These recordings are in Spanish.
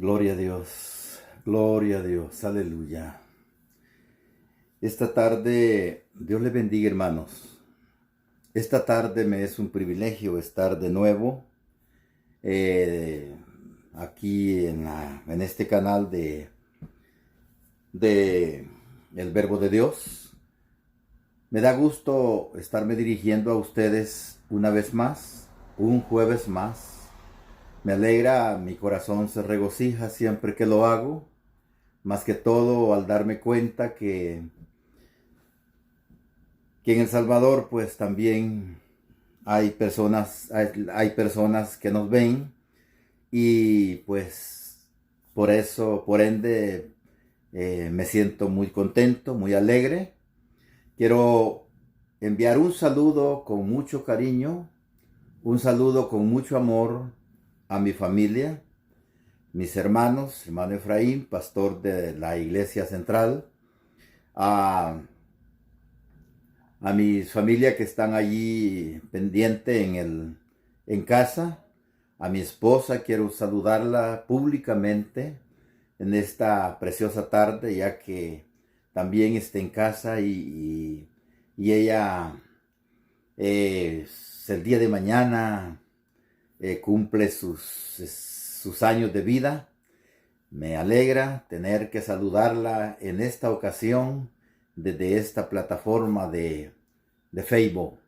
Gloria a Dios, aleluya. Esta tarde, Dios les bendiga, hermanos. Esta tarde me es un privilegio estar de nuevo aquí en este canal de El Verbo de Dios. Me da gusto estarme dirigiendo a ustedes una vez más, un jueves más. Me alegra, mi corazón se regocija siempre que lo hago, más que todo al darme cuenta que en El Salvador pues también hay personas que nos ven y pues por ende me siento muy contento, muy alegre. Quiero enviar un saludo con mucho cariño, un saludo con mucho amor a mi familia, mis hermanos, hermano Efraín, pastor de la Iglesia Central, a mi familia que están allí pendiente en casa, a mi esposa, quiero saludarla públicamente en esta preciosa tarde, ya que también está en casa y ella el día de mañana cumple sus años de vida. Me alegra tener que saludarla en esta ocasión desde esta plataforma de Facebook.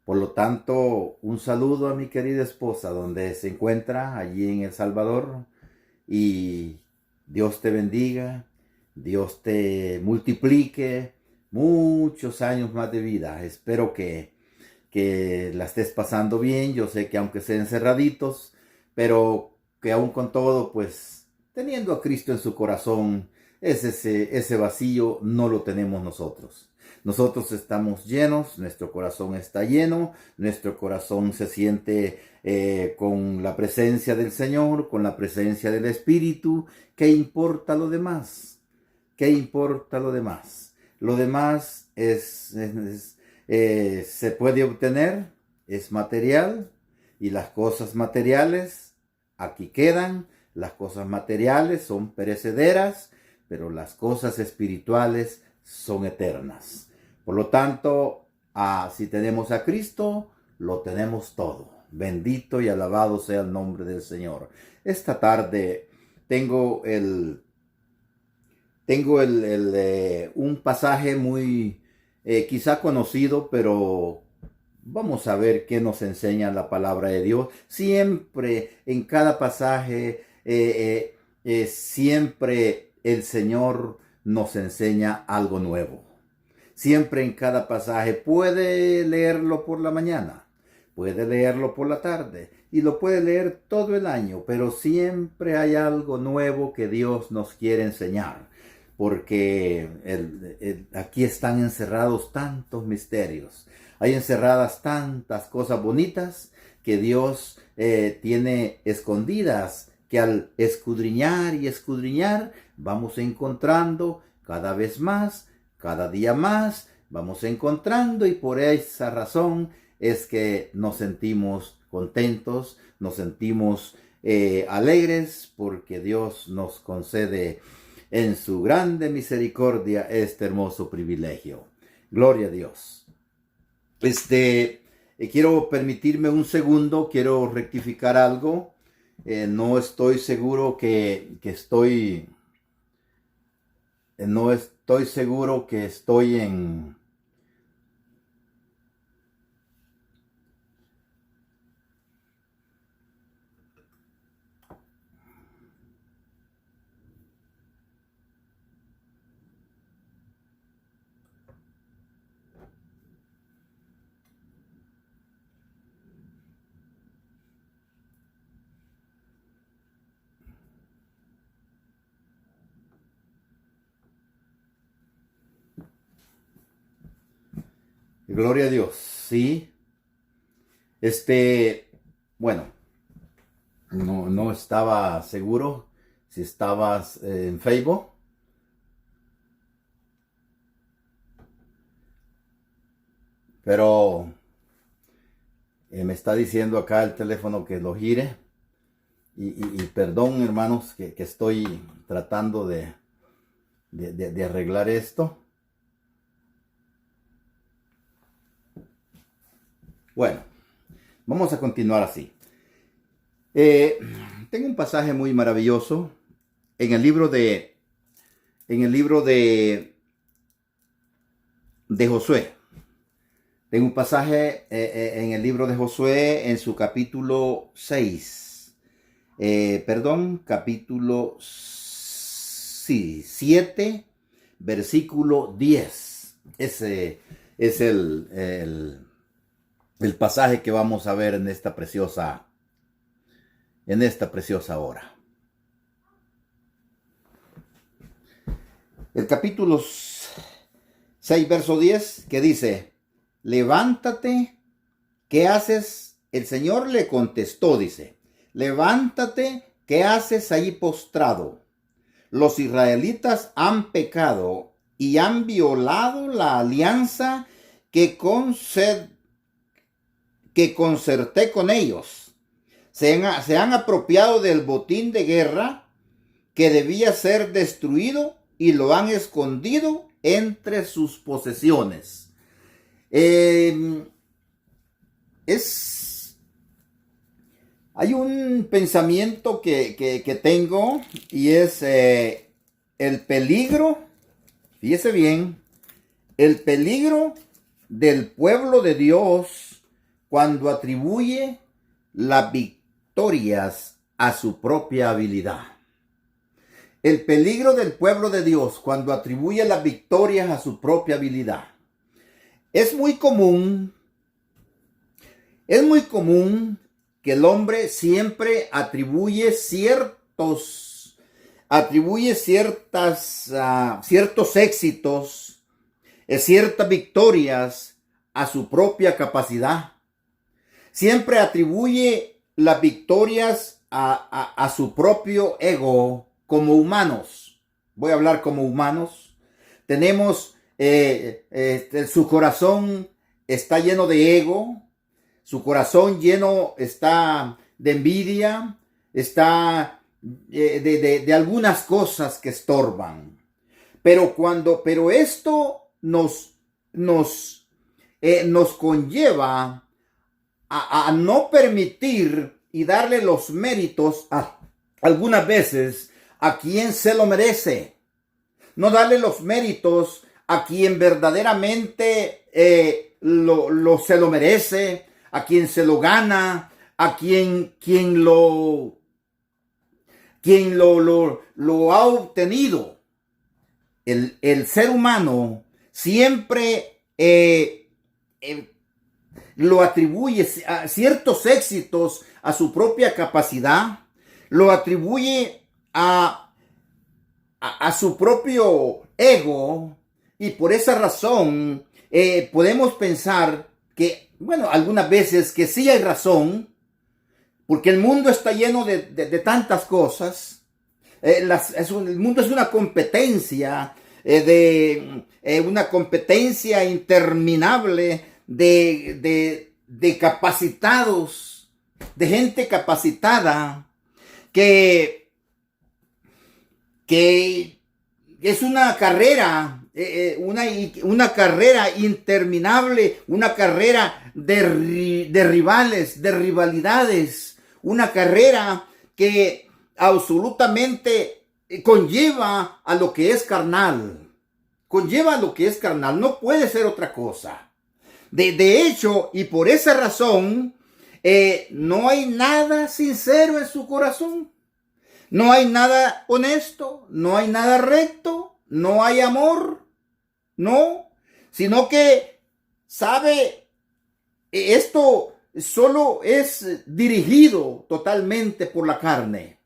Por lo tanto, un saludo a mi querida esposa donde se encuentra allí en El Salvador y Dios te bendiga, Dios te multiplique muchos años más de vida. Espero que la estés pasando bien. Yo sé que aunque sean encerraditos, pero que aún con todo, pues teniendo a Cristo en su corazón, ese vacío no lo tenemos nosotros. Nosotros estamos llenos, nuestro corazón está lleno, nuestro corazón se siente con la presencia del Señor, con la presencia del Espíritu. ¿Qué importa lo demás? ¿Qué importa lo demás? Lo demás se puede obtener, es material, y las cosas materiales aquí quedan. Las cosas materiales son perecederas, pero las cosas espirituales son eternas. Por lo tanto, si tenemos a Cristo, lo tenemos todo. Bendito y alabado sea el nombre del Señor. Esta tarde tengo un pasaje muy quizá conocido, pero vamos a ver qué nos enseña la palabra de Dios. Siempre en cada pasaje, siempre el Señor nos enseña algo nuevo. Siempre en cada pasaje puede leerlo por la mañana, puede leerlo por la tarde y lo puede leer todo el año, pero siempre hay algo nuevo que Dios nos quiere enseñar, porque aquí están encerrados tantos misterios, hay encerradas tantas cosas bonitas que Dios tiene escondidas, que al escudriñar y escudriñar vamos encontrando cada vez más, cada día más, vamos encontrando, y por esa razón es que nos sentimos contentos, nos sentimos alegres, porque Dios nos concede en su grande misericordia este hermoso privilegio. Gloria a Dios. Quiero permitirme un segundo, quiero rectificar algo. No estoy seguro no estoy seguro que estoy en... Gloria a Dios, sí. Bueno, no estaba seguro si estabas en Facebook. Pero me está diciendo acá el teléfono que lo gire. Y perdón, hermanos, que estoy tratando de arreglar esto. Bueno, vamos a continuar así. Tengo un pasaje muy maravilloso en el libro de Josué. Tengo un pasaje en el libro de Josué en su capítulo 6. Capítulo 7, versículo 10. Ese es el pasaje que vamos a ver en esta preciosa hora. El capítulo 6, verso 10, que dice: levántate, ¿qué haces? El Señor le contestó, dice: levántate, ¿qué haces ahí postrado? Los israelitas han pecado y han violado la alianza que concerté con ellos. Se han apropiado del botín de guerra que debía ser destruido y lo han escondido entre sus posesiones. Hay un pensamiento que tengo, y es el peligro, fíjese bien, el peligro del pueblo de Dios cuando atribuye las victorias a su propia habilidad. El peligro del pueblo de Dios cuando atribuye las victorias a su propia habilidad. Es muy común que el hombre siempre atribuye ciertos éxitos, ciertas victorias a su propia capacidad. Siempre atribuye las victorias a su propio ego como humanos. Voy a hablar como humanos. Tenemos, su corazón está lleno de ego. Su corazón lleno está de envidia, está de algunas cosas que estorban. Pero esto nos conlleva a no permitir y darle los méritos algunas veces a quien se lo merece. No darle los méritos a quien verdaderamente se lo merece, a quien se lo gana, a quien lo ha obtenido. El ser humano siempre lo atribuye a ciertos éxitos a su propia capacidad, lo atribuye a su propio ego, y por esa razón podemos pensar que, bueno, algunas veces que sí hay razón, porque el mundo está lleno de tantas cosas. El mundo es una competencia, una competencia interminable de capacitados, de gente capacitada, que es una carrera, una carrera interminable, una carrera de rivales, de rivalidades, una carrera que absolutamente conlleva a lo que es carnal. Conlleva a lo que es carnal, no puede ser otra cosa. De hecho, y por esa razón, no hay nada sincero en su corazón. No hay nada honesto, no hay nada recto, no hay amor, no, sino que sabe, esto solo es dirigido totalmente por la carne.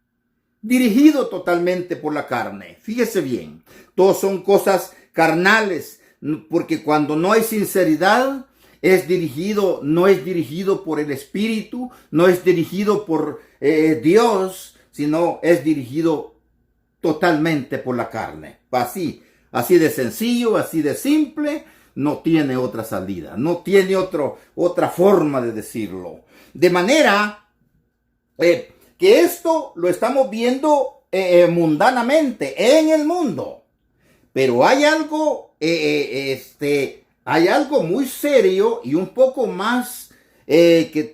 Dirigido totalmente por la carne. Fíjese bien, todos son cosas carnales, porque cuando no hay sinceridad, no es dirigido por el Espíritu, no es dirigido por Dios, sino es dirigido totalmente por la carne. Así de sencillo, así de simple, no tiene otra salida, no tiene otra forma de decirlo. De manera que esto lo estamos viendo mundanamente en el mundo. Pero hay algo, hay algo muy serio y un poco más, es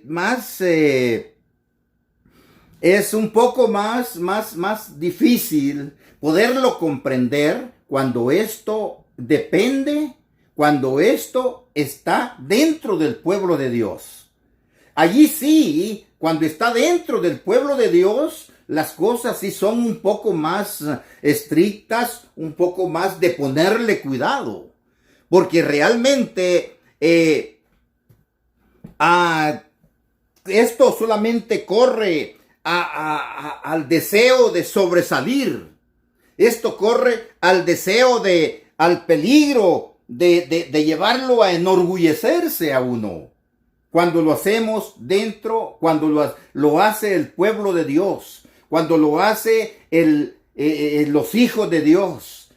un poco más difícil poderlo comprender cuando esto depende, cuando esto está dentro del pueblo de Dios. Allí sí, cuando está dentro del pueblo de Dios, las cosas sí son un poco más estrictas, un poco más de ponerle cuidado. Porque realmente esto solamente corre al deseo de sobresalir. Esto corre al deseo al peligro de llevarlo a enorgullecerse a uno. Cuando lo hacemos dentro, cuando lo hace el pueblo de Dios, cuando lo hace los hijos de Dios,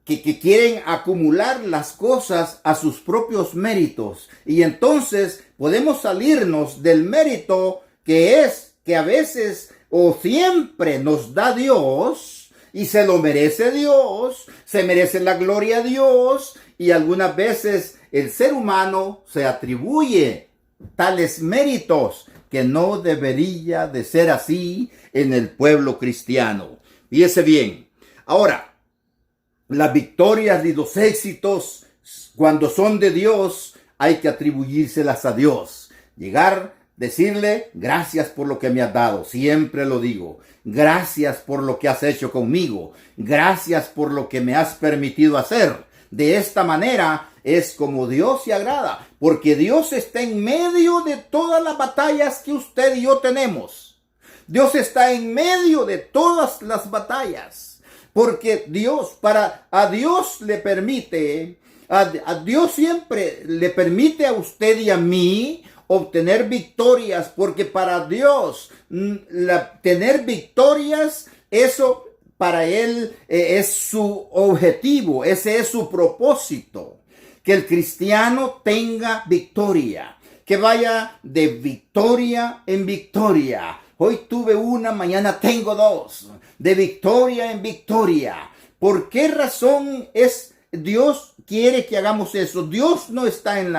que quieren acumular las cosas a sus propios méritos. Y entonces podemos salirnos del mérito que a veces o siempre nos da Dios, y se lo merece Dios, se merece la gloria a Dios, y algunas veces el ser humano se atribuye tales méritos que no debería de ser así en el pueblo cristiano. Fíjese bien. Ahora, las victorias y los éxitos, cuando son de Dios, hay que atribuírselas a Dios. Decirle, gracias por lo que me has dado. Siempre lo digo. Gracias por lo que has hecho conmigo. Gracias por lo que me has permitido hacer. De esta manera es como Dios se agrada, porque Dios está en medio de todas las batallas que usted y yo tenemos. Dios está en medio de todas las batallas, porque a Dios le permite, a Dios siempre le permite a usted y a mí obtener victorias, porque para Dios tener victorias, eso para Él es su objetivo, ese es su propósito, que el cristiano tenga victoria, que vaya de victoria en victoria. Hoy tuve una, mañana tengo dos, de victoria en victoria. ¿Por qué razón Dios quiere que hagamos eso? Dios no está en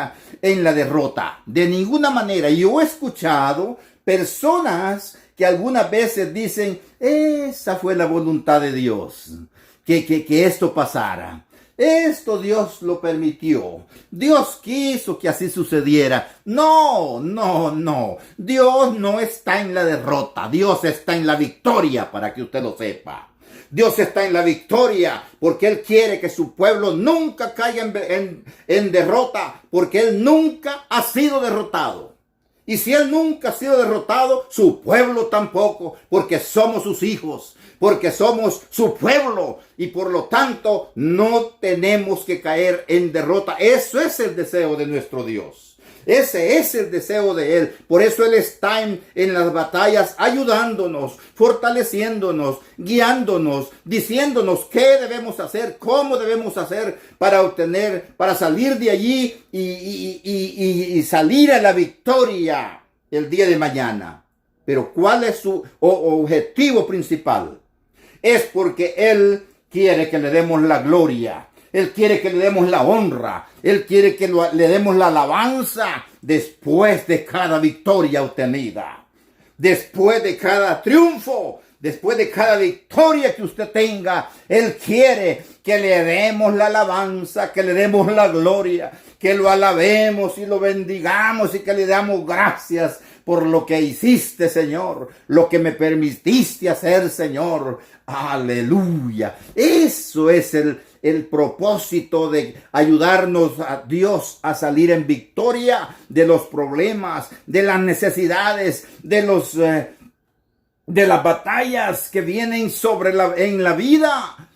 la derrota, de ninguna manera. Yo he escuchado personas que algunas veces dicen, esa fue la voluntad de Dios, que esto pasara. Esto Dios lo permitió. Dios quiso que así sucediera. No. Dios no está en la derrota. Dios está en la victoria, para que usted lo sepa. Dios está en la victoria porque Él quiere que su pueblo nunca caiga en derrota, porque Él nunca ha sido derrotado. Y si Él nunca ha sido derrotado, su pueblo tampoco, porque somos sus hijos, porque somos su pueblo, y por lo tanto no tenemos que caer en derrota. Eso es el deseo de nuestro Dios. Ese es el deseo de Él. Por eso Él está en las batallas ayudándonos, fortaleciéndonos, guiándonos, diciéndonos qué debemos hacer, cómo debemos hacer para salir de allí y salir a la victoria el día de mañana. Pero ¿cuál es su objetivo principal? Es porque Él quiere que le demos la gloria. Él quiere que le demos la honra. Él quiere que le demos la alabanza después de cada victoria obtenida. Después de cada triunfo. Después de cada victoria que usted tenga. Él quiere que le demos la alabanza, que le demos la gloria, que lo alabemos y lo bendigamos y que le damos gracias por lo que hiciste, Señor, lo que me permitiste hacer, Señor. Aleluya. Eso es el propósito de ayudarnos a Dios a salir en victoria de los problemas, de las necesidades, de las batallas que vienen en la vida.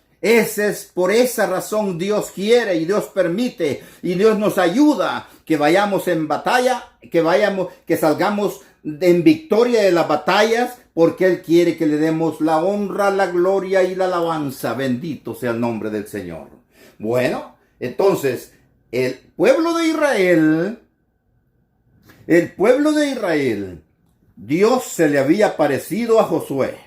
Por esa razón Dios quiere y Dios permite y Dios nos ayuda que vayamos en batalla, que salgamos en victoria de las batallas, porque Él quiere que le demos la honra, la gloria y la alabanza. Bendito sea el nombre del Señor. Bueno, entonces, el pueblo de Israel Dios se le había aparecido a Josué.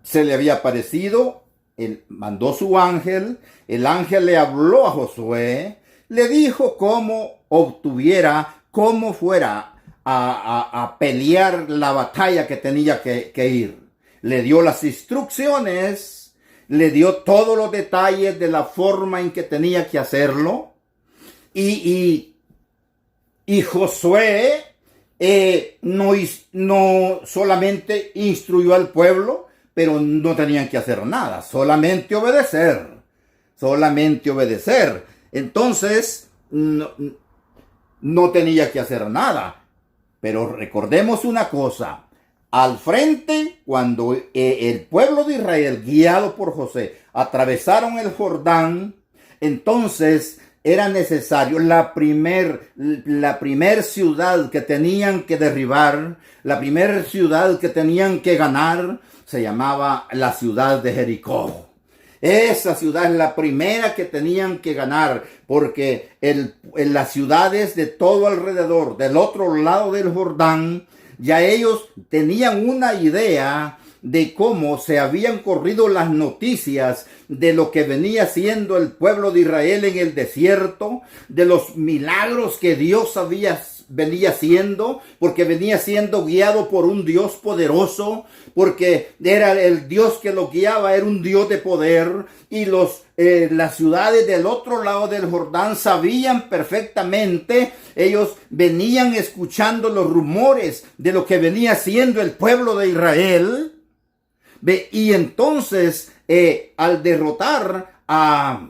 Se le había aparecido, él mandó su ángel, el ángel le habló a Josué, le dijo cómo cómo fuera a pelear la batalla que tenía que ir. Le dio las instrucciones, le dio todos los detalles de la forma en que tenía que hacerlo. Y Josué no solamente instruyó al pueblo, pero no tenían que hacer nada, solamente obedecer. Entonces, no tenía que hacer nada. Pero recordemos una cosa, al frente, cuando el pueblo de Israel, guiado por Josué, atravesaron el Jordán, entonces era necesario la primer ciudad que tenían que derribar, la primer ciudad que tenían que ganar, se llamaba la ciudad de Jericó. Esa ciudad es la primera que tenían que ganar, porque en las ciudades de todo alrededor, del otro lado del Jordán, ya ellos tenían una idea de cómo se habían corrido las noticias de lo que venía siendo el pueblo de Israel en el desierto, de los milagros que Dios venía haciendo, porque venía siendo guiado por un Dios poderoso, porque era el Dios que lo guiaba, era un Dios de poder, y las ciudades del otro lado del Jordán sabían perfectamente, ellos venían escuchando los rumores de lo que venía siendo el pueblo de Israel. Y entonces, al derrotar a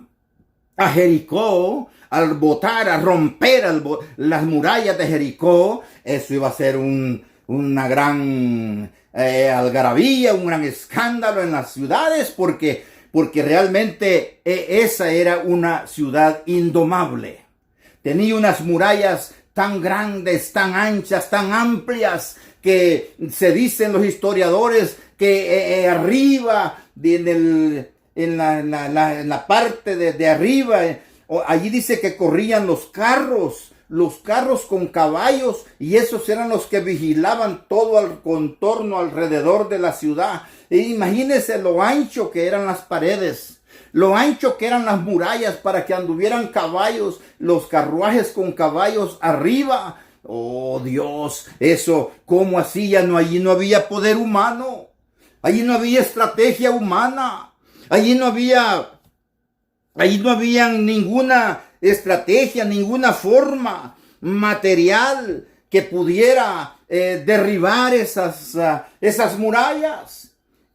Jericó, al a romper las murallas de Jericó, eso iba a ser una gran algarabía, un gran escándalo en las ciudades, porque realmente esa era una ciudad indomable. Tenía unas murallas tan grandes, tan anchas, tan amplias, que se dicen los historiadores que arriba, en la parte de arriba, allí dice que corrían los carros con caballos, y esos eran los que vigilaban todo el contorno alrededor de la ciudad. Imagínense lo ancho que eran las paredes, lo ancho que eran las murallas para que anduvieran caballos, los carruajes con caballos arriba. Oh Dios, eso, ¿cómo hacían? Allí no había poder humano, allí no había estrategia humana, allí no había ninguna estrategia, ninguna forma material que pudiera derribar esas murallas.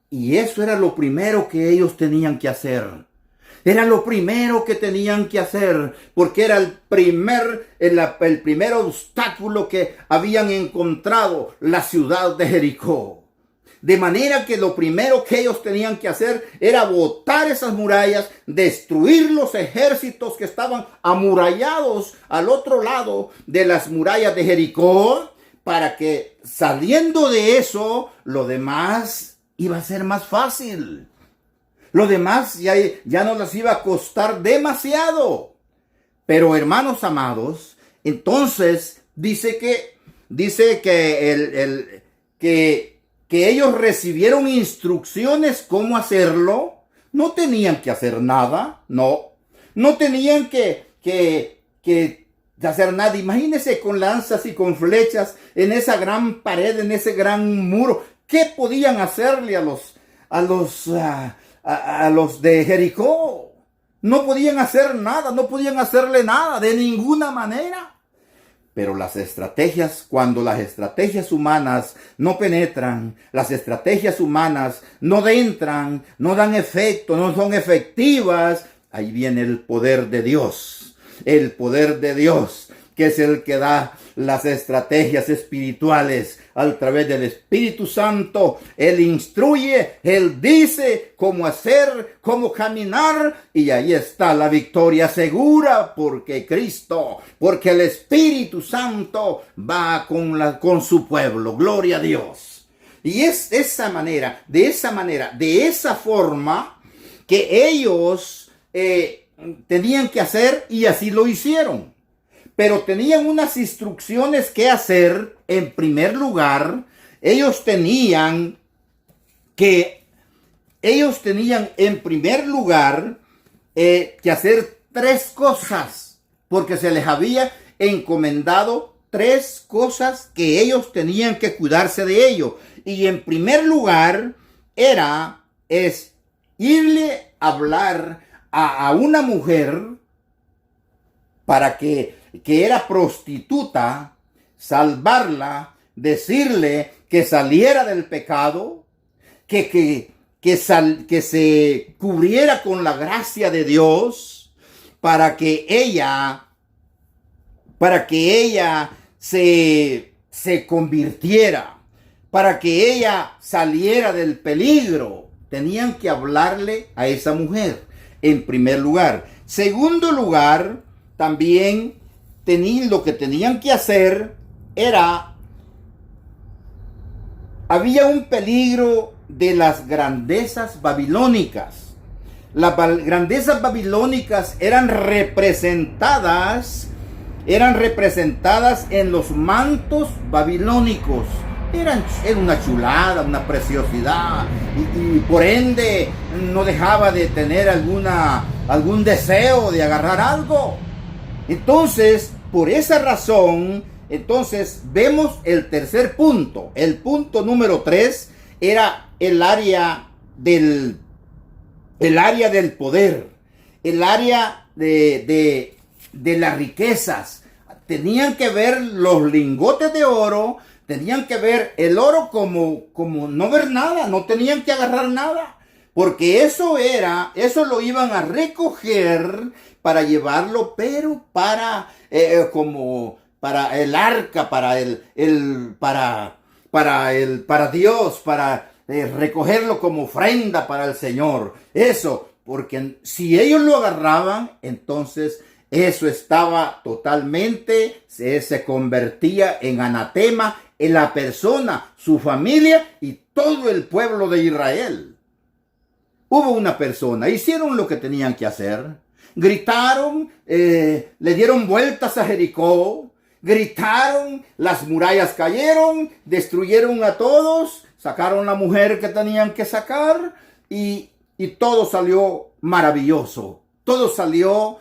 Y eso era lo primero que ellos tenían que hacer. Era lo primero que tenían que hacer, porque era el primer obstáculo que habían encontrado, la ciudad de Jericó. De manera que lo primero que ellos tenían que hacer era botar esas murallas, destruir los ejércitos que estaban amurallados al otro lado de las murallas de Jericó, para que saliendo de eso, lo demás iba a ser más fácil. Lo demás ya no les iba a costar demasiado. Pero hermanos amados, entonces dice que ellos recibieron instrucciones cómo hacerlo. No tenían que hacer nada, no tenían que hacer nada. Imagínense con lanzas y con flechas en esa gran pared, en ese gran muro. ¿Qué podían hacerle a los de Jericó? No podían hacer nada, no podían hacerle nada de ninguna manera. Pero cuando las estrategias humanas no penetran, las estrategias humanas no entran, no dan efecto, no son efectivas, ahí viene el poder de Dios. El poder de Dios, que es el que da las estrategias espirituales a través del Espíritu Santo. Él instruye, Él dice cómo hacer, cómo caminar, y ahí está la victoria segura, porque el Espíritu Santo va con su pueblo. Gloria a Dios. Y es de esa forma que ellos tenían que hacer, y así lo hicieron. pero tenían unas instrucciones que hacer. En primer lugar, ellos tenían en primer lugar que hacer 3 cosas, porque se les había encomendado 3 cosas que ellos tenían que cuidarse de ello. Y en primer lugar es irle a hablar a una mujer para que era prostituta, salvarla, decirle que saliera del pecado, que se cubriera con la gracia de Dios, para que ella se convirtiera, para que ella saliera del peligro. Tenían que hablarle a esa mujer en primer lugar. Segundo lugar, también lo que tenían que hacer había un peligro de las grandezas babilónicas. Las grandezas babilónicas eran representadas en los mantos babilónicos. Era una chulada, una preciosidad, y por ende no dejaba de tener algún deseo de agarrar algo. Entonces, por esa razón, vemos el tercer punto. El punto número 3 era el área del poder, el área de las riquezas. Tenían que ver los lingotes de oro, tenían que ver el oro como no ver nada, no tenían que agarrar nada, porque eso lo iban a recoger para llevarlo, pero para el arca, para Dios, para recogerlo como ofrenda para el Señor. Eso, porque si ellos lo agarraban, entonces eso estaba totalmente, se convertía en anatema en la persona, su familia y todo el pueblo de Israel. Hubo una persona, hicieron lo que tenían que hacer, gritaron, le dieron vueltas a Jericó, gritaron, las murallas cayeron, destruyeron a todos, sacaron la mujer que tenían que sacar y todo salió maravilloso. Todo salió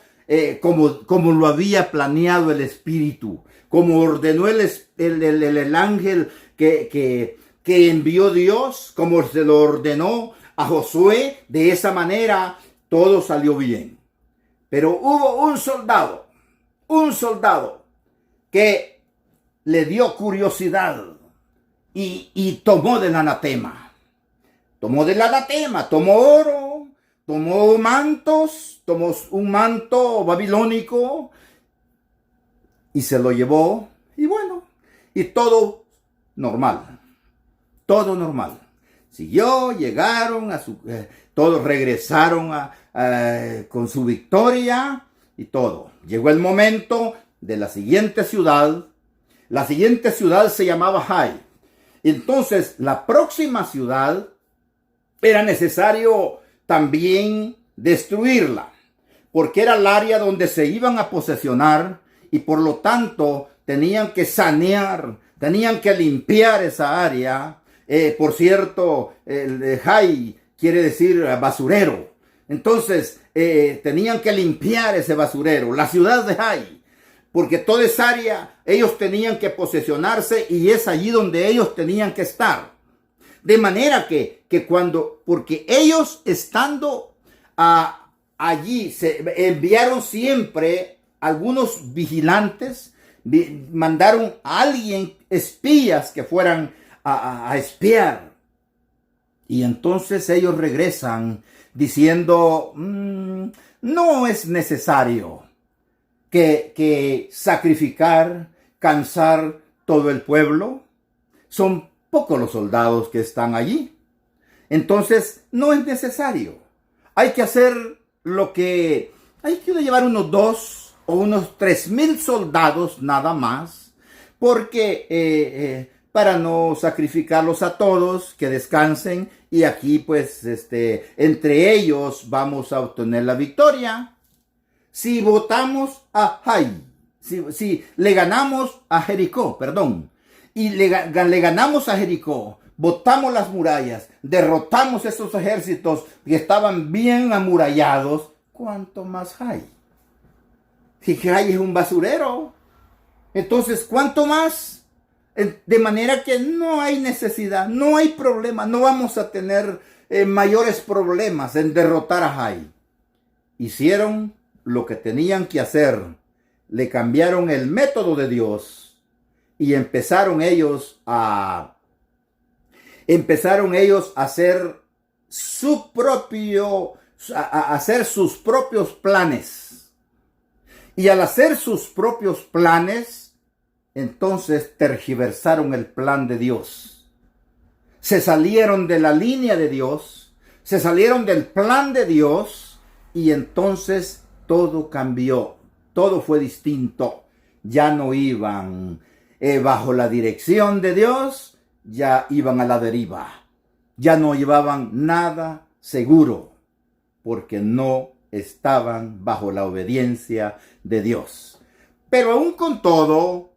como lo había planeado el Espíritu, como ordenó el ángel que envió Dios, como se lo ordenó a Josué. De esa manera todo salió bien. Pero hubo un soldado que le dio curiosidad y tomó del anatema. Tomó oro, tomó mantos, tomó un manto babilónico y se lo llevó. Y bueno, y todo normal. Llegaron todos regresaron con su victoria y todo. Llegó el momento de la siguiente ciudad. La siguiente ciudad se llamaba Hai. Entonces, la próxima ciudad era necesario también destruirla, porque era el área donde se iban a posesionar y por lo tanto tenían que sanear, tenían que limpiar esa área. Por cierto, el Hai quiere decir basurero. Entonces, tenían que limpiar ese basurero, la ciudad de Hai, porque toda esa área ellos tenían que posesionarse y es allí donde ellos tenían que estar. De manera porque ellos estando allí, se enviaron siempre algunos vigilantes, mandaron a alguien, espías que fueran a espiar. Y entonces ellos regresan diciendo, no es necesario que sacrificar, cansar todo el pueblo. Son pocos los soldados que están allí. Entonces no es necesario. Hay que hacer hay que llevar unos 2 o unos 3,000 soldados nada más, porque para no sacrificarlos a todos, que descansen, y aquí pues entre ellos vamos a obtener la victoria. Si votamos a Hai, si le ganamos a Jericó, y le ganamos a Jericó, botamos las murallas, derrotamos esos ejércitos que estaban bien amurallados, ¿cuánto más hay? Si Jai es un basurero, entonces ¿cuánto más? De manera que no hay necesidad, no hay problema, no vamos a tener mayores problemas en derrotar a Jai. Hicieron lo que tenían que hacer, le cambiaron el método de Dios y empezaron ellos a hacer hacer sus propios planes. Y al hacer sus propios planes, entonces tergiversaron el plan de Dios. Se salieron de la línea de Dios, se salieron del plan de Dios y entonces todo cambió, todo fue distinto. Ya no iban bajo la dirección de Dios, ya iban a la deriva. Ya no llevaban nada seguro porque no estaban bajo la obediencia de Dios. Pero aún con todo,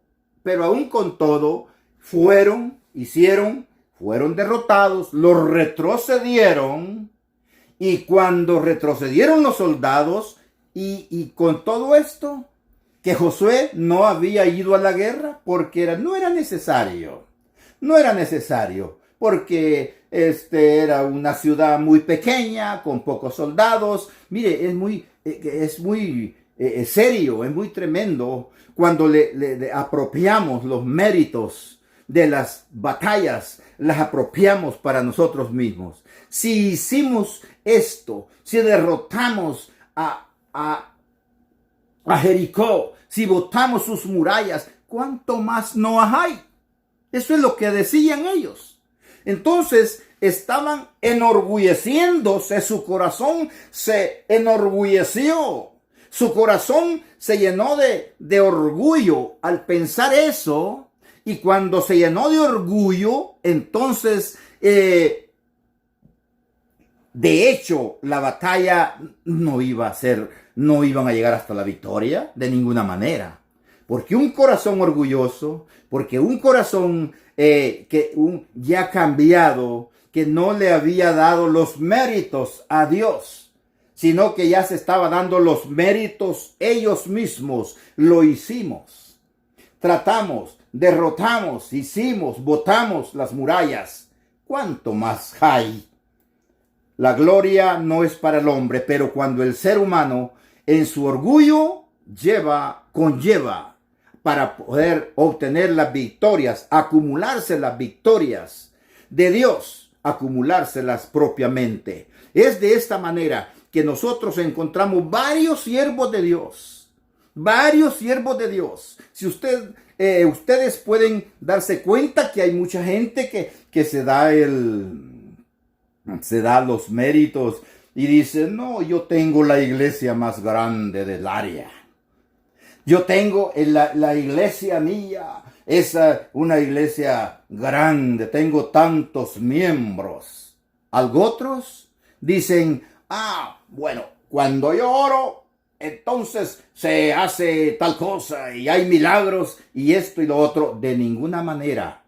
fueron derrotados, los retrocedieron, y cuando retrocedieron los soldados, y con todo esto, que Josué no había ido a la guerra porque no era necesario, porque era una ciudad muy pequeña, con pocos soldados. Mire, es muy serio, es muy tremendo cuando le apropiamos los méritos de las batallas, las apropiamos para nosotros mismos. Si hicimos esto, si derrotamos a Jericó, si botamos sus murallas, ¿cuánto más no hay? Eso es lo que decían ellos. Entonces estaban enorgulleciéndose, su corazón se enorgulleció, su corazón se llenó de orgullo al pensar eso, y cuando se llenó de orgullo, entonces de hecho la batalla no iban a llegar hasta la victoria de ninguna manera, porque un corazón orgulloso, porque un corazón ya cambiado, que no le había dado los méritos a Dios, sino que ya se estaba dando los méritos ellos mismos. Lo hicimos, tratamos, derrotamos, botamos las murallas. ¿Cuánto más hay? La gloria no es para el hombre, pero cuando el ser humano en su orgullo conlleva para poder obtener las victorias, acumularse las victorias de Dios, acumulárselas propiamente. Es de esta manera que nosotros encontramos varios siervos de Dios. Si ustedes pueden darse cuenta que hay mucha gente que se da los méritos y dice: no, yo tengo la iglesia más grande del área. Yo tengo la iglesia mía, es una iglesia grande, tengo tantos miembros. Otros dicen: bueno, cuando yo oro, entonces se hace tal cosa y hay milagros y esto y lo otro. De ninguna manera.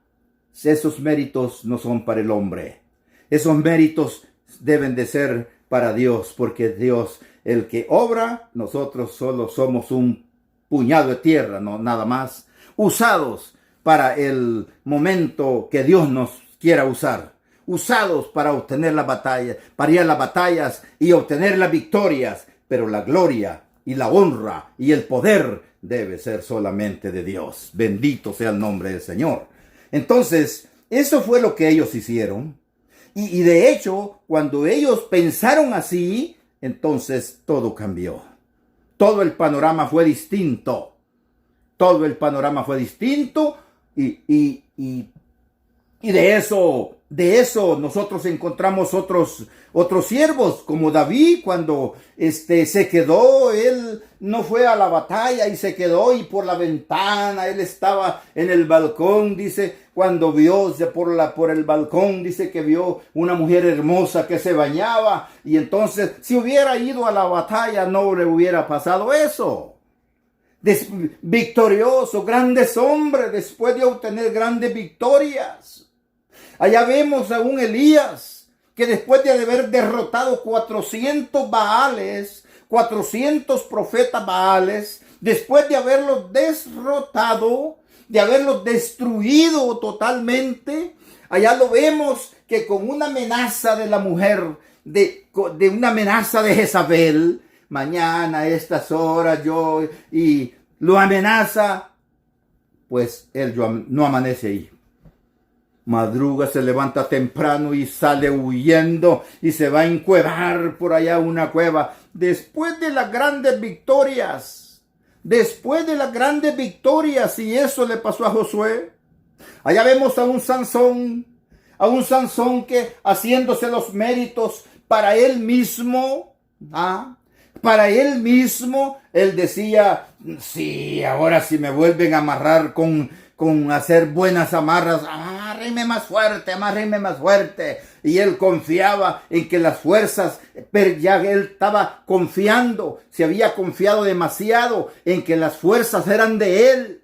Esos méritos no son para el hombre. Esos méritos deben de ser para Dios, porque Dios, el que obra, nosotros solo somos un puñado de tierra, no nada más, usados para el momento que Dios nos quiera usar, usados para obtener la batalla, para ir a las batallas y obtener las victorias, pero la gloria y la honra y el poder debe ser solamente de Dios. Bendito sea el nombre del Señor. Entonces, eso fue lo que ellos hicieron. Y de hecho, cuando ellos pensaron así, entonces todo cambió. Todo el panorama fue distinto. Y de eso nosotros encontramos otros siervos, como David, cuando se quedó, él no fue a la batalla y se quedó, y por la ventana, él estaba en el balcón, dice, cuando vio por el balcón, dice que vio una mujer hermosa que se bañaba, y entonces si hubiera ido a la batalla no le hubiera pasado eso. victoriosos, grandes hombres, después de obtener grandes victorias. Allá vemos a un Elías que después de haber derrotado 400 Baales, 400 profetas Baales, después de haberlos derrotado, de haberlos destruido totalmente, allá lo vemos que con una amenaza de la mujer, de una amenaza de Jezabel, mañana a estas horas y lo amenaza, pues él no amanece ahí. Madruga, se levanta temprano y sale huyendo y se va a encuevar por allá a una cueva. Después de las grandes victorias, y eso le pasó a Josué. Allá vemos a un Sansón que haciéndose los méritos para él mismo, él decía, sí, ahora si me vuelven a amarrar con hacer buenas amarras, amárrenme más fuerte. Y él confiaba en que las fuerzas, pero ya él estaba confiando, se había confiado demasiado en que las fuerzas eran de él,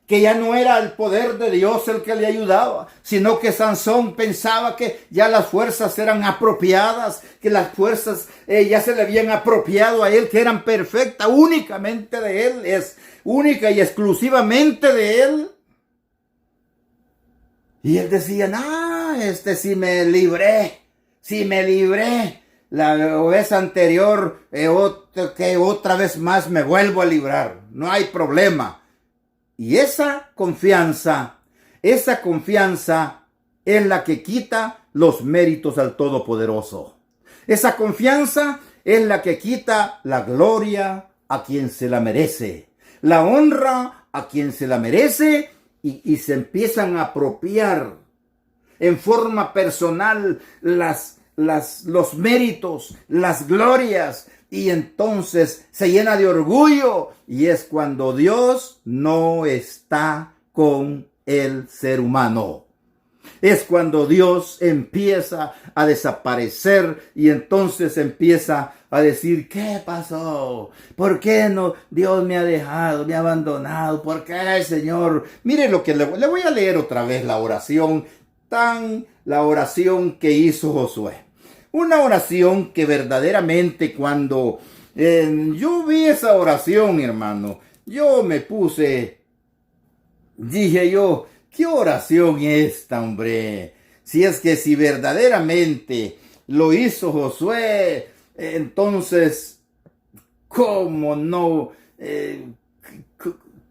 que ya no era el poder de Dios el que le ayudaba, sino que Sansón pensaba que ya las fuerzas eran apropiadas, que las fuerzas ya se le habían apropiado a él, que eran perfectas, únicamente de él, es única y exclusivamente de él. Y él decía, si me libré, la vez anterior, que otra vez más me vuelvo a librar, no hay problema. Y esa confianza es la que quita los méritos al Todopoderoso. Esa confianza es la que quita la gloria a quien se la merece, la honra a quien se la merece, y se empiezan a apropiar en forma personal los méritos, las glorias, y entonces se llena de orgullo, y es cuando Dios no está con el ser humano. Es cuando Dios empieza a desaparecer, y entonces empieza a decir, ¿qué pasó? ¿Por qué no? Dios me ha dejado, me ha abandonado. ¿Por qué, Señor? Mire lo que le voy a leer otra vez la oración que hizo Josué. Una oración que verdaderamente cuando yo vi esa oración, hermano, yo me dije yo, ¿qué oración es esta, hombre? Si verdaderamente lo hizo Josué, entonces, ¿cómo no?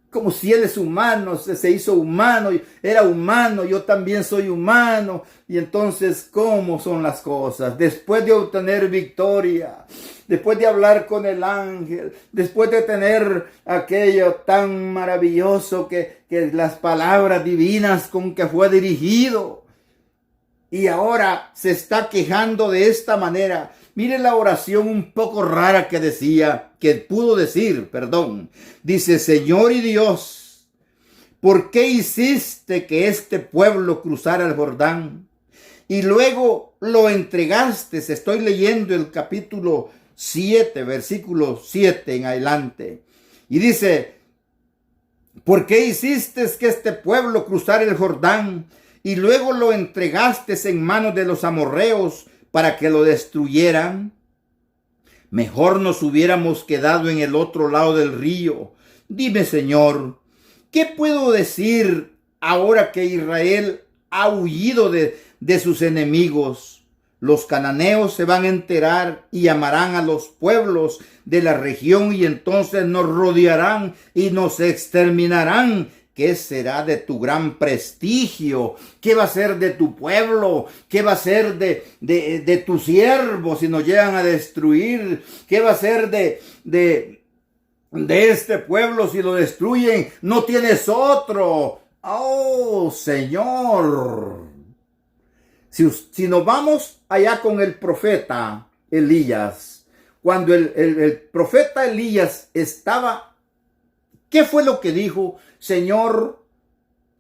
Como si él es humano, se hizo humano, era humano, yo también soy humano. Y entonces, ¿cómo son las cosas? Después de obtener victoria, después de hablar con el ángel, después de tener aquello tan maravilloso que las palabras divinas con que fue dirigido, y ahora se está quejando de esta manera. Mire la oración un poco rara que pudo decir. Dice, Señor y Dios, ¿por qué hiciste que este pueblo cruzara el Jordán? Y luego lo entregaste. Estoy leyendo el capítulo 7, versículo 7 en adelante. Y dice, ¿por qué hiciste que este pueblo cruzara el Jordán? Y luego lo entregaste en manos de los amorreos para que lo destruyeran. Mejor nos hubiéramos quedado en el otro lado del río. Dime, Señor, ¿qué puedo decir ahora que Israel ha huido de sus enemigos? Los cananeos se van a enterar y llamarán a los pueblos de la región, y entonces nos rodearán y nos exterminarán. ¿Qué será de tu gran prestigio? ¿Qué va a ser de tu pueblo? ¿Qué va a ser de tus siervos si nos llegan a destruir? ¿Qué va a ser de este pueblo si lo destruyen? No tienes otro. Oh, Señor. Si nos vamos allá con el profeta Elías, cuando el profeta Elías estaba, ¿qué fue lo que dijo? Señor,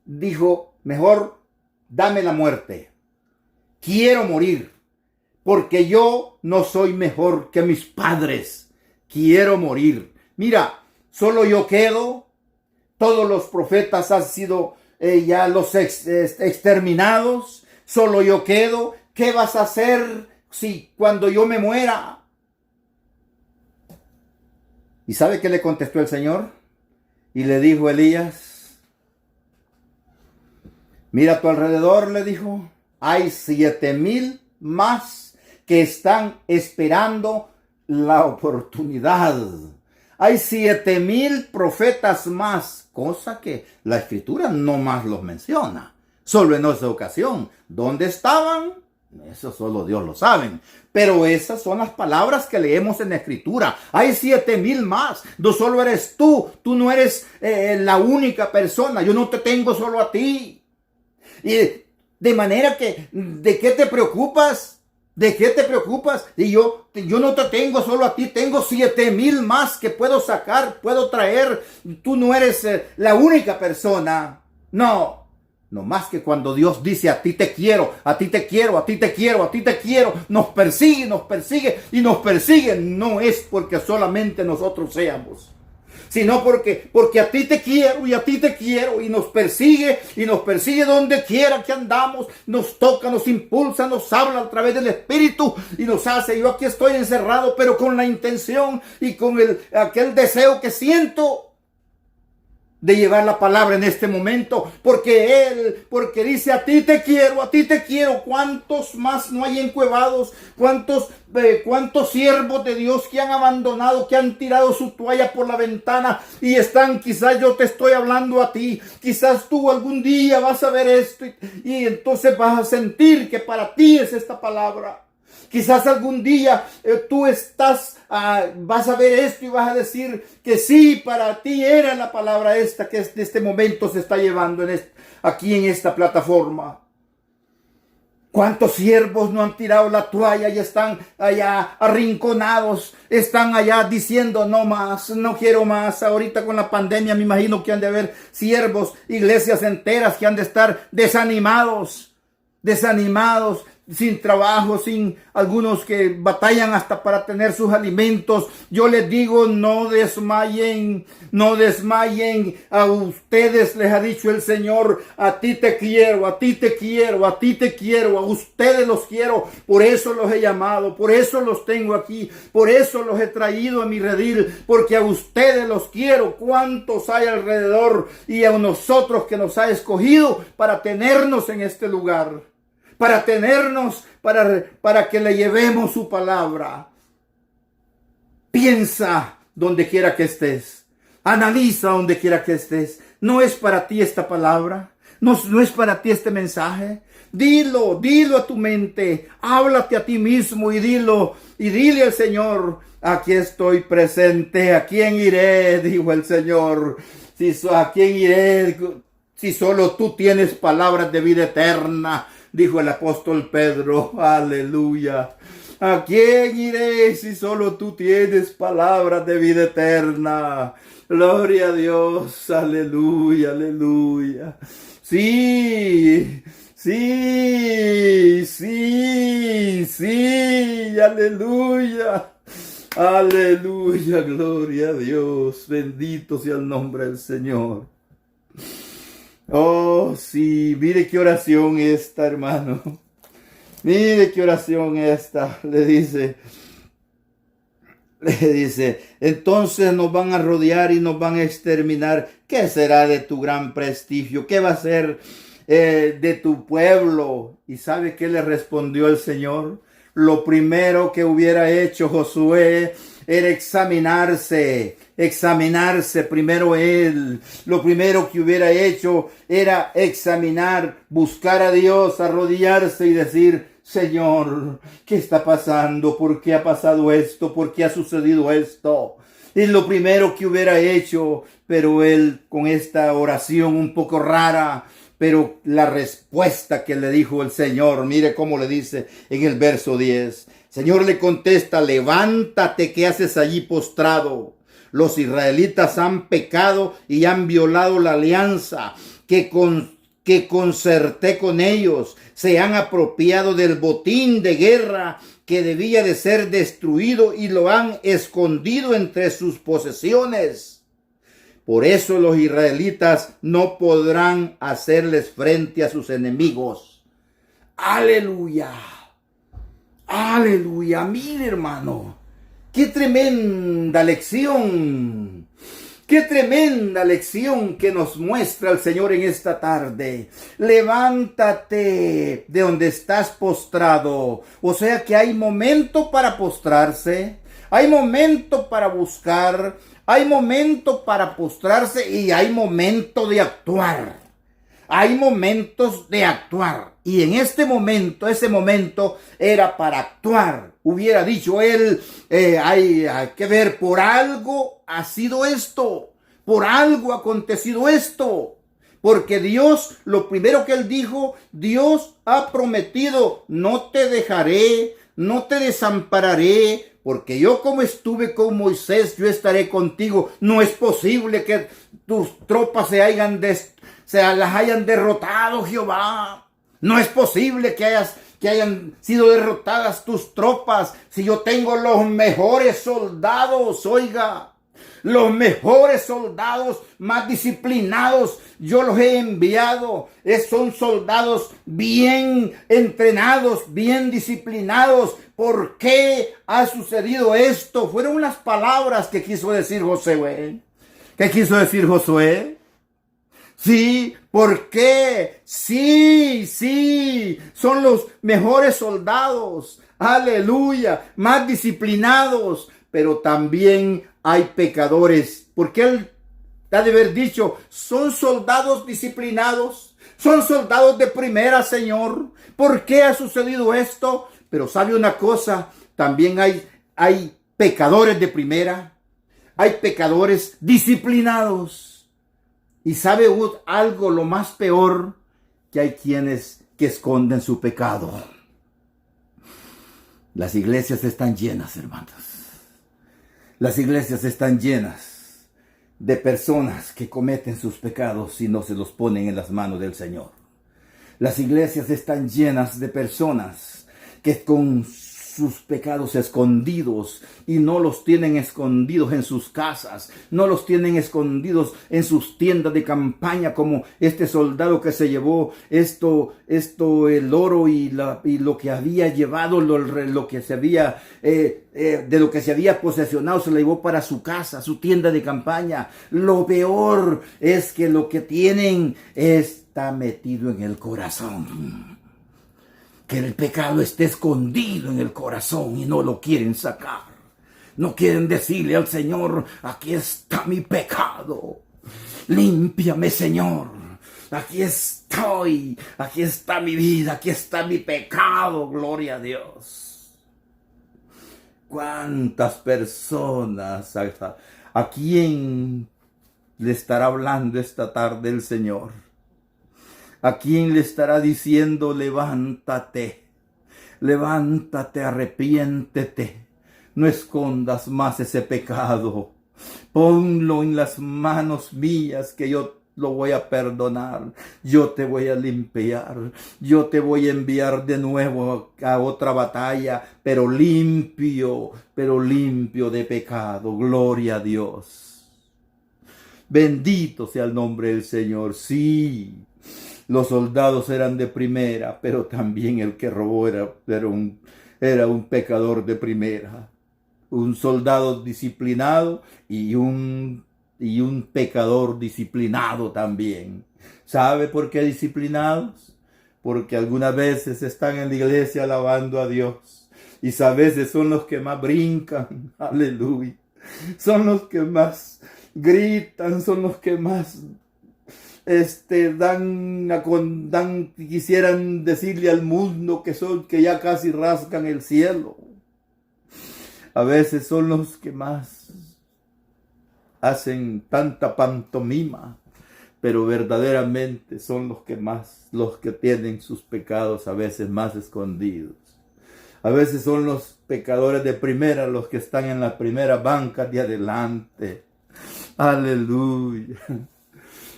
dijo, mejor dame la muerte. Quiero morir, porque yo no soy mejor que mis padres. Quiero morir. Mira, solo yo quedo, todos los profetas han sido ya los exterminados, solo yo quedo. ¿Qué vas a hacer si cuando yo me muera? ¿Y sabe qué le contestó el Señor? Y le dijo Elías, mira a tu alrededor, le dijo, hay 7,000 más que están esperando la oportunidad. Hay 7,000 profetas más, cosa que la Escritura no más los menciona. Solo en esa ocasión. ¿Dónde estaban? Eso solo Dios lo sabe. Pero esas son las palabras que leemos en la Escritura. Hay 7,000 más. No solo eres tú. Tú no eres la única persona. Yo no te tengo solo a ti. Y de manera que, ¿de qué te preocupas? ¿De qué te preocupas? Y yo no te tengo solo a ti, tengo 7,000 más que puedo sacar, puedo traer. Tú no eres la única persona. No más que cuando Dios dice a ti te quiero, a ti te quiero, a ti te quiero, a ti te quiero, nos persigue y nos persigue. No es porque solamente nosotros seamos, sino porque a ti te quiero y a ti te quiero, y nos persigue donde quiera que andamos, nos toca, nos impulsa, nos habla a través del Espíritu y nos hace. Yo aquí estoy encerrado, pero con la intención y con aquel deseo que siento de llevar la palabra en este momento, porque dice a ti te quiero, a ti te quiero. ¿Cuántos más no hay encuevados? ¿Cuántos siervos de Dios que han abandonado, que han tirado su toalla por la ventana y están? Quizás yo te estoy hablando a ti, quizás tú algún día vas a ver esto y entonces vas a sentir que para ti es esta palabra. Quizás algún día tú vas a ver esto y vas a decir que sí, para ti era la palabra esta que en este momento se está llevando aquí en esta plataforma. ¿Cuántos siervos no han tirado la toalla y están allá arrinconados? Están allá diciendo no más, no quiero más. Ahorita con la pandemia me imagino que han de haber siervos, iglesias enteras que han de estar desanimados, sin trabajo, sin algunos que batallan hasta para tener sus alimentos. Yo les digo, no desmayen. A ustedes les ha dicho el Señor, a ti te quiero, a ti te quiero, a ti te quiero, a ustedes los quiero. Por eso los he llamado, por eso los tengo aquí, por eso los he traído a mi redil, porque a ustedes los quiero. ¿Cuántos hay alrededor? Y a nosotros que nos ha escogido para tenernos en este lugar, para tenernos, para que le llevemos su palabra. Piensa donde quiera que estés. Analiza donde quiera que estés. ¿No es para ti esta palabra? ¿No es para ti este mensaje? Dilo a tu mente. Háblate a ti mismo y dilo. Y dile al Señor, aquí estoy presente. ¿A quién iré? Dijo el Señor. ¿A quién iré? Si solo tú tienes palabras de vida eterna, dijo el apóstol Pedro. Aleluya. ¿A quién iré si solo tú tienes palabras de vida eterna? Gloria a Dios. Aleluya, aleluya. Sí, aleluya. Aleluya, gloria a Dios. Bendito sea el nombre del Señor. Oh, sí, mire qué oración esta, hermano. Mire qué oración esta. Le dice, entonces nos van a rodear y nos van a exterminar. ¿Qué será de tu gran prestigio? ¿Qué va a ser de tu pueblo? ¿Y sabe qué le respondió el Señor? Lo primero que hubiera hecho Josué era examinarse primero él. Lo primero que hubiera hecho era examinar, buscar a Dios, arrodillarse y decir, Señor, ¿qué está pasando? ¿Por qué ha pasado esto? ¿Por qué ha sucedido esto? Es lo primero que hubiera hecho, pero él con esta oración un poco rara, pero la respuesta que le dijo el Señor, mire cómo le dice en el verso 10. Señor le contesta, levántate, ¿qué haces allí postrado? Los israelitas han pecado y han violado la alianza que concerté con ellos. Se han apropiado del botín de guerra que debía de ser destruido y lo han escondido entre sus posesiones. Por eso los israelitas no podrán hacerles frente a sus enemigos. Aleluya. Aleluya. Mire, hermano, qué tremenda lección. Qué tremenda lección que nos muestra el Señor en esta tarde. Levántate de donde estás postrado. O sea que hay momento para postrarse. Hay momento para buscar. Hay momento para postrarse y hay momento de actuar. Hay momentos de actuar. Y en este momento, ese momento era para actuar. Hubiera dicho él, hay que ver, por algo ha sido esto. Por algo ha acontecido esto. Porque Dios, lo primero que él dijo, Dios ha prometido, no te dejaré, no te desampararé. Porque yo como estuve con Moisés, yo estaré contigo. No es posible que tus tropas las hayan derrotado, Jehová. No es posible que hayan sido derrotadas tus tropas. Si yo tengo los mejores soldados, oiga. Los mejores soldados, más disciplinados, yo los he enviado. Son soldados bien entrenados, bien disciplinados. ¿Por qué ha sucedido esto? Fueron las palabras que quiso decir Josué. ¿Qué quiso decir Josué? Sí, ¿por qué? Sí, son los mejores soldados. Aleluya, más disciplinados. Pero también hay pecadores, porque él ha de haber dicho, son soldados disciplinados, son soldados de primera, Señor. ¿Por qué ha sucedido esto? Pero sabe una cosa, también hay pecadores de primera, hay pecadores disciplinados. Y sabe algo, lo más peor, que hay quienes que esconden su pecado. Las iglesias están llenas, hermanos. Las iglesias están llenas de personas que cometen sus pecados y no se los ponen en las manos del Señor. Las iglesias están llenas de personas que con sus pecados escondidos y no los tienen escondidos en sus casas, no los tienen escondidos en sus tiendas de campaña como este soldado que se llevó el oro y lo que había llevado, lo que se había de lo que se había posesionado, se lo llevó para su casa, su tienda de campaña. Lo peor es que lo que tienen está metido en el corazón. Que el pecado esté escondido en el corazón y no lo quieren sacar. No quieren decirle al Señor, aquí está mi pecado. Límpiame, Señor. Aquí estoy. Aquí está mi vida. Aquí está mi pecado. Gloria a Dios. ¿Cuántas personas? ¿A quién le estará hablando esta tarde el Señor? ¿A quién le estará diciendo, levántate, arrepiéntete, no escondas más ese pecado, ponlo en las manos mías que yo lo voy a perdonar, yo te voy a limpiar, yo te voy a enviar de nuevo a otra batalla, pero limpio de pecado, gloria a Dios. Bendito sea el nombre del Señor, sí. Los soldados eran de primera, pero también el que robó era un pecador de primera. Un soldado disciplinado y un pecador disciplinado también. ¿Sabe por qué disciplinados? Porque algunas veces están en la iglesia alabando a Dios. Y a veces son los que más brincan. Aleluya. Son los que más gritan, son los que más quisieran decirle al mundo que ya casi rascan el cielo. A veces son los que más hacen tanta pantomima, pero verdaderamente son los que tienen sus pecados a veces más escondidos. A veces son los pecadores de primera los que están en la primera banca de adelante. Aleluya.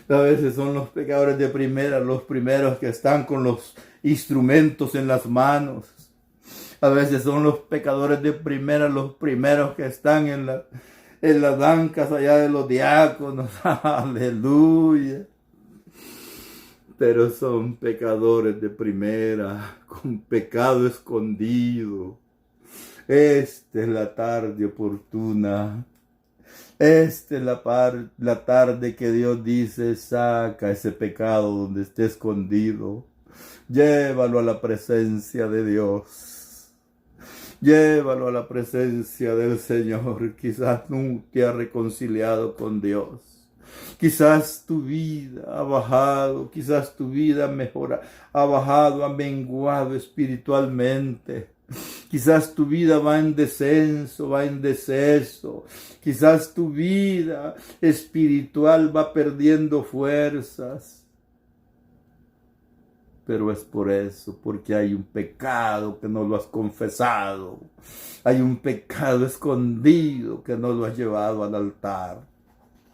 A veces son los pecadores de primera, los primeros que están con los instrumentos en las manos. A veces son los pecadores de primera, los primeros que están en las bancas allá de los diáconos, aleluya. Pero son pecadores de primera, con pecado escondido. Esta es la tarde oportuna. Esta es la tarde que Dios dice, saca ese pecado donde esté escondido. Llévalo a la presencia de Dios. Llévalo a la presencia del Señor. Quizás nunca te has reconciliado con Dios. Quizás tu vida ha bajado, quizás tu vida ha bajado, ha menguado espiritualmente. Quizás tu vida va en descenso, va en deceso. Quizás tu vida espiritual va perdiendo fuerzas. Pero es por eso, porque hay un pecado que no lo has confesado. Hay un pecado escondido que no lo has llevado al altar.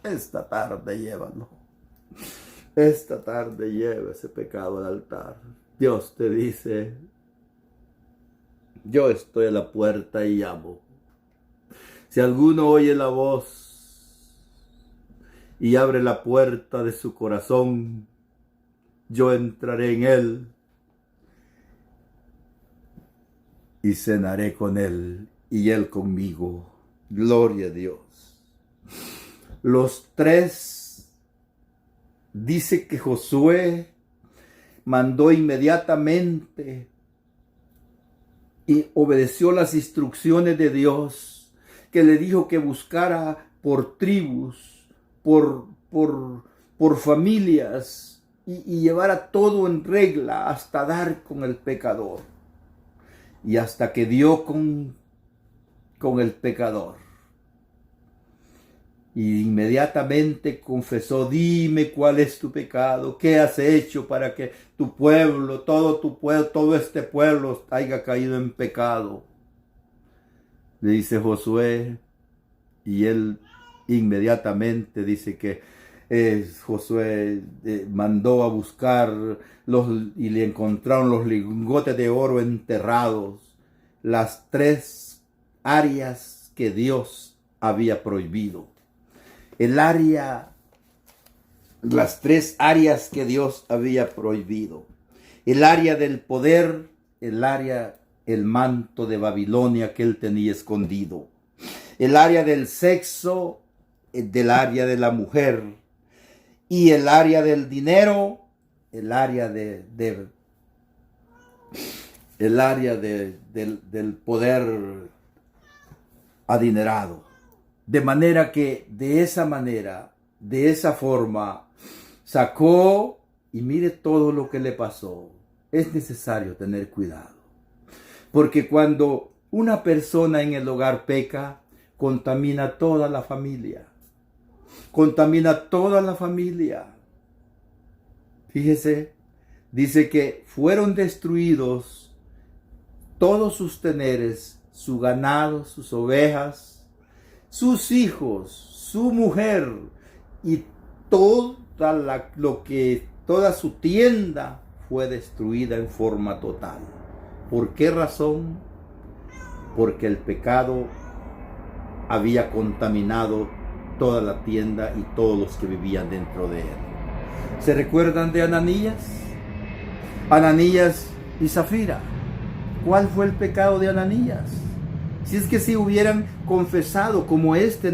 Esta tarde llévalo. Esta tarde lleva ese pecado al altar. Dios te dice, yo estoy a la puerta y llamo. Si alguno oye la voz y abre la puerta de su corazón, yo entraré en él y cenaré con él y él conmigo. Gloria a Dios. Los tres, dice que Josué mandó inmediatamente y obedeció las instrucciones de Dios, que le dijo que buscara por tribus, por familias, y llevara todo en regla hasta dar con el pecador. Y hasta que dio con el pecador. Y inmediatamente confesó, dime cuál es tu pecado, qué has hecho para que tu pueblo, todo este pueblo haya caído en pecado. Le dice Josué, y él inmediatamente dice que Josué mandó a buscar y le encontraron los lingotes de oro enterrados, las 3 áreas que Dios había prohibido. Las 3 áreas que Dios había prohibido. El área del poder, el manto de Babilonia que él tenía escondido. El área del sexo, del área de la mujer. Y el área del dinero, el área del poder adinerado. De manera que de esa forma, sacó, y mire todo lo que le pasó. Es necesario tener cuidado. Porque cuando una persona en el hogar peca, contamina toda la familia. Contamina toda la familia. Fíjese, dice que fueron destruidos todos sus teneres, su ganado, sus ovejas, sus hijos, su mujer y toda su tienda fue destruida en forma total. ¿Por qué razón? Porque el pecado había contaminado toda la tienda y todos los que vivían dentro de él. ¿Se recuerdan de Ananías? Ananías y Zafira. ¿Cuál fue el pecado de Ananías? Si es que si hubieran confesado como este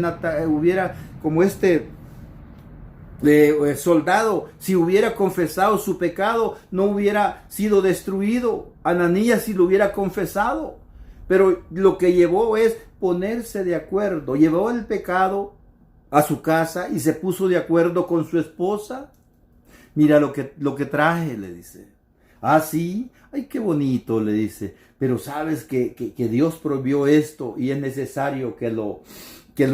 soldado, si hubiera confesado su pecado, no hubiera sido destruido. Ananías si lo hubiera confesado. Pero lo que llevó es ponerse de acuerdo. Llevó el pecado a su casa y se puso de acuerdo con su esposa. Mira lo que traje, le dice. Ah, sí, ay, qué bonito, le dice. Pero sabes que Dios prohibió esto y es necesario que lo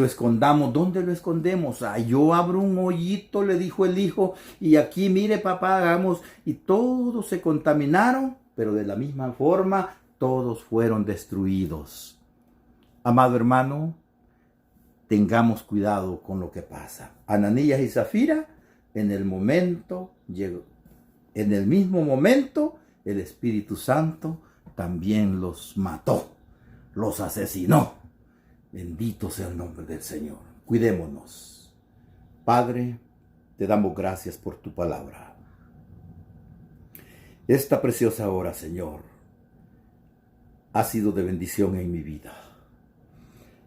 escondamos. ¿Dónde lo escondemos? Ah, yo abro un hoyito, le dijo el hijo, y aquí, mire papá, hagamos. Y todos se contaminaron, pero de la misma forma, todos fueron destruidos. Amado hermano, tengamos cuidado con lo que pasa. Ananías y Zafira, en el mismo momento, el Espíritu Santo también los mató, los asesinó. Bendito sea el nombre del Señor. Cuidémonos. Padre, te damos gracias por tu palabra. Esta preciosa hora, Señor, ha sido de bendición en mi vida.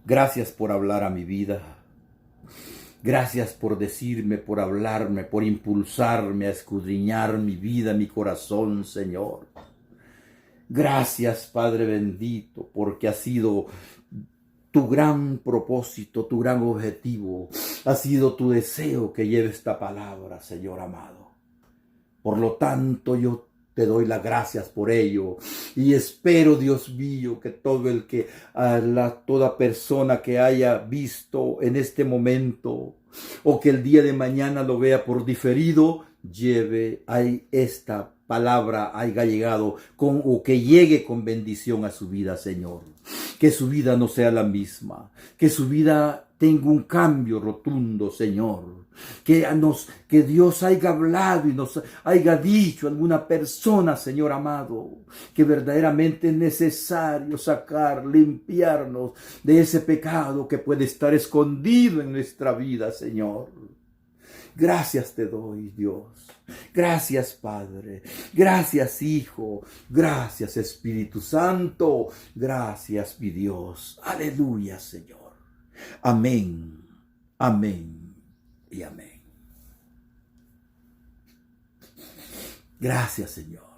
Gracias por hablar a mi vida. Gracias por decirme, por hablarme, por impulsarme a escudriñar mi vida, mi corazón, Señor. Gracias, Padre bendito, porque ha sido tu gran propósito, tu gran objetivo. Ha sido tu deseo que lleve esta palabra, Señor amado. Por lo tanto, yo te doy las gracias por ello y espero, Dios mío, que toda persona que haya visto en este momento o que el día de mañana lo vea por diferido, esta palabra haya llegado o que llegue con bendición a su vida, Señor. Que su vida no sea la misma, que su vida tenga un cambio rotundo, Señor. Que Dios haya hablado y nos haya dicho a alguna persona, Señor amado, que verdaderamente es necesario limpiarnos de ese pecado que puede estar escondido en nuestra vida, Señor. Gracias te doy, Dios. Gracias, Padre. Gracias, Hijo. Gracias, Espíritu Santo. Gracias, mi Dios. Aleluya, Señor. Amén. Amén y amén. Gracias, Señor.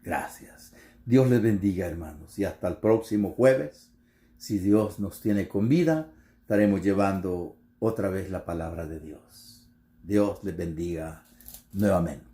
Gracias. Dios les bendiga, hermanos. Y hasta el próximo jueves, si Dios nos tiene con vida, estaremos llevando otra vez la palabra de Dios. Dios les bendiga nuevamente.